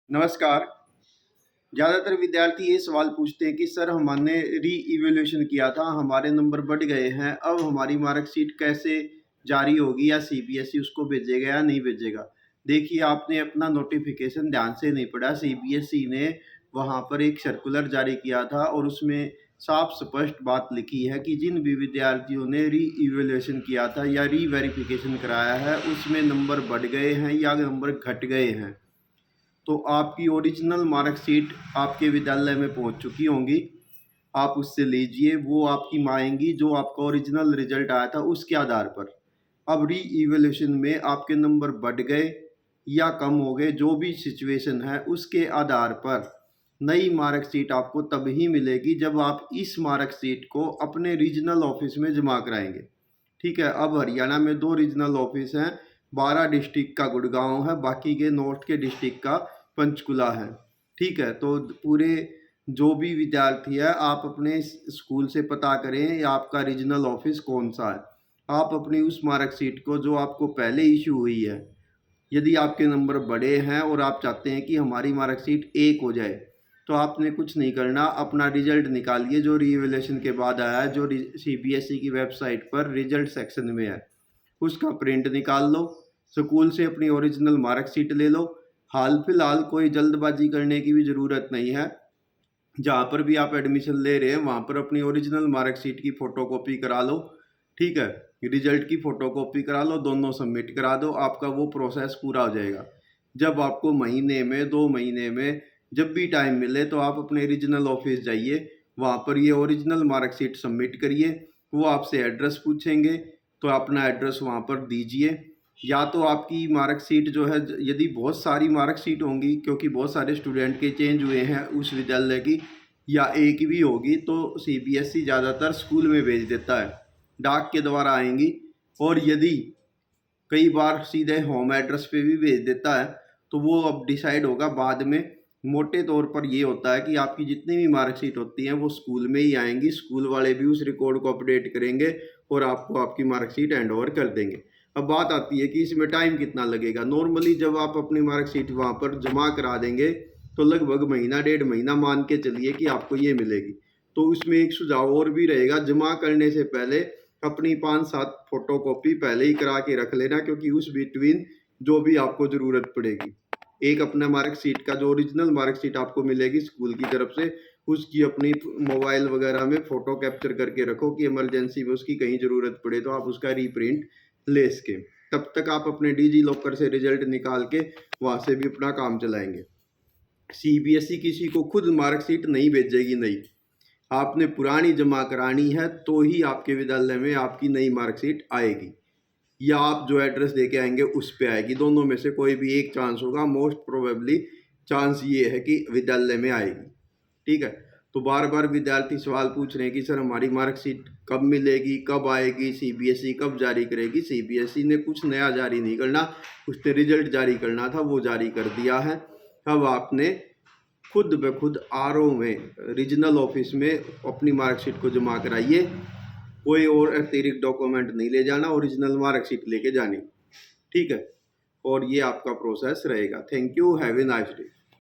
नमस्कार। ज़्यादातर विद्यार्थी ये सवाल पूछते हैं कि सर हमने री इवैल्यूएशन किया था, हमारे नंबर बढ़ गए हैं, अब हमारी मार्कशीट कैसे जारी होगी या सीबीएसई उसको भेजेगा या नहीं भेजेगा? देखिए, आपने अपना नोटिफ़िकेशन ध्यान से नहीं पढ़ा। सीबीएसई ने वहाँ पर एक सर्कुलर जारी किया था और उसमें साफ स्पष्ट बात लिखी है कि जिन भी विद्यार्थियों ने री इवैल्यूएशन किया था या री-वेरिफ़िकेशन कराया है, उसमें नंबर बढ़ गए हैं या नंबर घट गए हैं। तो आपकी ओरिजिनल मार्कशीट आपके विद्यालय में पहुंच चुकी होंगी। आप उससे लीजिए, वो आपकी माँगेंगी जो आपका ओरिजिनल रिजल्ट आया था उसके आधार पर। अब री-इवैल्यूएशन में आपके नंबर बढ़ गए या कम हो गए, जो भी सिचुएशन है उसके आधार पर नई मार्कशीट आपको तभी मिलेगी जब आप इस मार्कशीट को अपने रीजनल ऑफिस में जमा कराएंगे। ठीक है, अब हरियाणा में 2 रीजनल ऑफिस हैं, 12 डिस्ट्रिक्ट का गुड़गांव है, बाकी के नॉर्थ के डिस्ट्रिक्ट का पंचकुला है। ठीक है, तो पूरे जो भी विद्यार्थी है, आप अपने स्कूल से पता करें या आपका रीजनल ऑफिस कौन सा है। आप अपनी उस मार्कशीट को जो आपको पहले इशू हुई है, यदि आपके नंबर बड़े हैं और आप चाहते हैं कि हमारी मार्कशीट 1 हो जाए, तो आपने कुछ नहीं करना, अपना रिजल्ट निकालिए जो रीवैल्यूएशन के बाद आया है, जो सीबीएसई की वेबसाइट पर रिजल्ट सेक्शन में है, उसका प्रिंट निकाल लो, स्कूल से अपनी ओरिजिनल मार्कशीट ले लो। हाल फिलहाल कोई जल्दबाजी करने की भी ज़रूरत नहीं है। जहाँ पर भी आप एडमिशन ले रहे हैं वहाँ पर अपनी ओरिजिनल मार्कशीट की फ़ोटोकॉपी करा लो। ठीक है, रिजल्ट की फ़ोटोकॉपी करा लो, दोनों सबमिट करा दो, आपका वो प्रोसेस पूरा हो जाएगा। जब आपको महीने में 2 महीने में जब भी टाइम मिले तो आप अपने रीजनल ऑफिस जाइए, वहाँ पर ये ओरिजिनल मार्कशीट सबमिट करिए। वो आपसे एड्रेस पूछेंगे, तो अपना एड्रेस वहाँ पर दीजिए। या तो आपकी मार्कशीट जो है, यदि बहुत सारी मार्कशीट होंगी क्योंकि बहुत सारे स्टूडेंट के चेंज हुए हैं उस विद्यालय की, या एक भी होगी, तो सीबीएसई ज़्यादातर स्कूल में भेज देता है, डाक के द्वारा आएंगी। और यदि कई बार सीधे होम एड्रेस पे भी भेज देता है, तो वो अब डिसाइड होगा बाद में। मोटे तौर पर ये होता है कि आपकी जितनी भी मार्कशीट होती हैं वो स्कूल में ही आएंगी, स्कूल वाले भी उस रिकॉर्ड को अपडेट करेंगे और आपको आपकी मार्कशीट हैंड ओवर कर देंगे। अब बात आती है कि इसमें टाइम कितना लगेगा। नॉर्मली जब आप अपनी मार्कशीट वहाँ पर जमा करा देंगे तो लगभग महीना 1.5 महीना मान के चलिए कि आपको ये मिलेगी। तो उसमें एक सुझाव और भी रहेगा, जमा करने से पहले अपनी 5-7 फोटोकॉपी पहले ही करा के रख लेना, क्योंकि उस बिटवीन जो भी आपको ज़रूरत पड़ेगी। एक अपना मार्कशीट का जो ओरिजिनल मार्कशीट आपको मिलेगी स्कूल की तरफ से, उसकी अपनी मोबाइल वगैरह में फ़ोटो कैप्चर करके रखो कि इमरजेंसी में उसकी कहीं ज़रूरत पड़े तो आप उसका रीप्रिंट ले सकें। तब तक आप अपने डिजी लॉकर से रिजल्ट निकाल के वहाँ से भी अपना काम चलाएंगे। सीबीएसई किसी को खुद मार्कशीट नहीं भेजेगी नई, आपने पुरानी जमा करानी है तो ही आपके विद्यालय में आपकी नई मार्कशीट आएगी, या आप जो एड्रेस दे के आएंगे उस पे आएगी। दोनों में से कोई भी एक चांस होगा, मोस्ट प्रोबेबली चांस ये है कि विद्यालय में आएगी। ठीक है, तो बार बार विद्यार्थी सवाल पूछ रहे हैं कि सर हमारी मार्कशीट कब मिलेगी, कब आएगी, सीबीएसई कब जारी करेगी। सीबीएसई ने कुछ नया जारी नहीं करना, उसने रिजल्ट जारी करना था, वो जारी कर दिया है। अब आपने खुद ब खुद आरओ में रीजनल ऑफिस में अपनी मार्कशीट को जमा कराइए। कोई और अतिरिक्त डॉक्यूमेंट नहीं ले जाना, ओरिजिनल मार्कशीट लेके जानी। ठीक है, और ये आपका प्रोसेस रहेगा। Thank you, have a nice day.